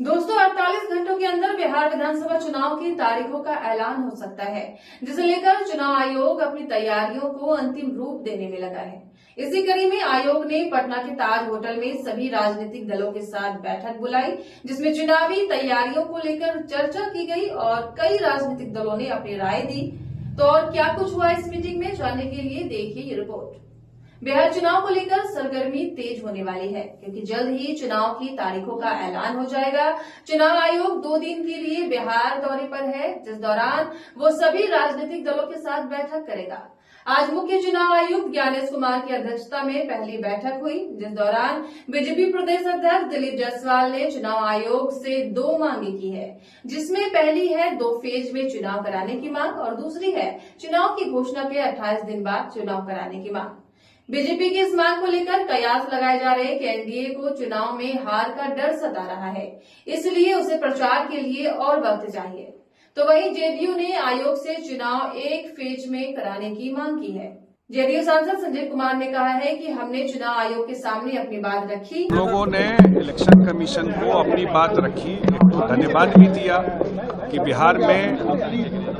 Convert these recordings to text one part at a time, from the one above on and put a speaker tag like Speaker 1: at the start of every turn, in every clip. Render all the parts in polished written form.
Speaker 1: दोस्तों 48 घंटों के अंदर बिहार विधानसभा चुनाव की तारीखों का ऐलान हो सकता है, जिसे लेकर चुनाव आयोग अपनी तैयारियों को अंतिम रूप देने में लगा है। इसी कड़ी में आयोग ने पटना के ताज होटल में सभी राजनीतिक दलों के साथ बैठक बुलाई, जिसमें चुनावी तैयारियों को लेकर चर्चा की गई और कई राजनीतिक दलों ने अपनी राय दी। तो और क्या कुछ हुआ इस मीटिंग में, जानने के लिए देखिए ये रिपोर्ट। बिहार चुनाव को लेकर सरगर्मी तेज होने वाली है, क्योंकि जल्द ही चुनाव की तारीखों का ऐलान हो जाएगा। चुनाव आयोग 2 दिन के लिए बिहार दौरे पर है, जिस दौरान वो सभी राजनीतिक दलों के साथ बैठक करेगा। आज मुख्य चुनाव आयुक्त ज्ञानेश कुमार की अध्यक्षता में पहली बैठक हुई, जिस दौरान बीजेपी प्रदेश अध्यक्ष दिलीप जायसवाल ने चुनाव आयोग से 2 मांगे की है, जिसमें पहली है 2 फेज में चुनाव कराने की मांग और दूसरी है चुनाव की घोषणा के 28 दिन बाद चुनाव कराने की मांग। बीजेपी की इस मांग को लेकर कयास लगाए जा रहे हैं कि एनडीए को चुनाव में हार का डर सता रहा है, इसलिए उसे प्रचार के लिए और वक्त चाहिए। तो वहीं जेडीयू ने आयोग से चुनाव 1 फेज में कराने की मांग की है। जेडीयू सांसद संजय कुमार ने कहा है कि हमने चुनाव आयोग के सामने अपनी बात रखी।
Speaker 2: लोगों ने इलेक्शन कमीशन को अपनी बात रखी, तो धन्यवाद भी दिया कि बिहार में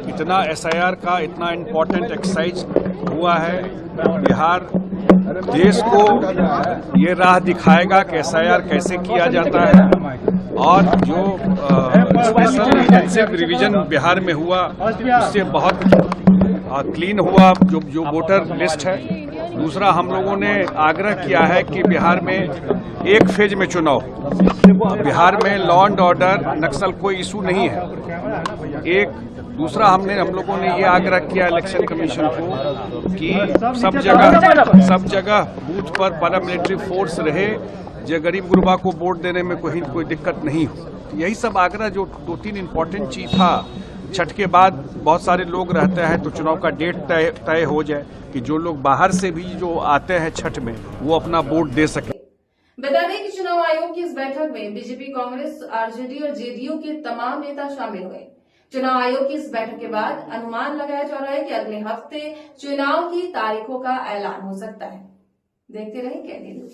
Speaker 2: इतना एसआईआर का इतना इम्पोर्टेंट एक्सरसाइज हुआ है। बिहार देश को ये राह दिखाएगा कि एसआईआर कैसे किया जाता है, और जो स्पेशल इंटेंसिव रिवीजन बिहार में हुआ उससे बहुत क्लीन हुआ जो वोटर लिस्ट है। दूसरा, हम लोगों ने आग्रह किया है कि बिहार में 1 फेज में चुनाव, बिहार में लॉ एंड ऑर्डर नक्सल कोई इशू नहीं है। दूसरा, हम लोगों ने ये आग्रह किया इलेक्शन कमीशन को कि सब जगह बूथ पर पैरामिलिट्री फोर्स रहे, जो गरीब गुरबा को वोट देने में कोई दिक्कत नहीं हो। यही सब आग्रह जो 2-3 इम्पोर्टेंट चीज था। छठ के बाद बहुत सारे लोग रहते हैं, तो चुनाव का डेट तय हो जाए कि जो लोग बाहर से भी जो आते हैं छठ में, वो अपना वोट दे सके।
Speaker 1: बता दें कि चुनाव आयोग की इस बैठक में बीजेपी, कांग्रेस, आरजेडी और जेडीयू के तमाम नेता शामिल हुए। चुनाव आयोग की इस बैठक के बाद अनुमान लगाया जा रहा है कि अगले हफ्ते चुनाव की तारीखों का ऐलान हो सकता है। देखते रहिए कैंडी न्यूज।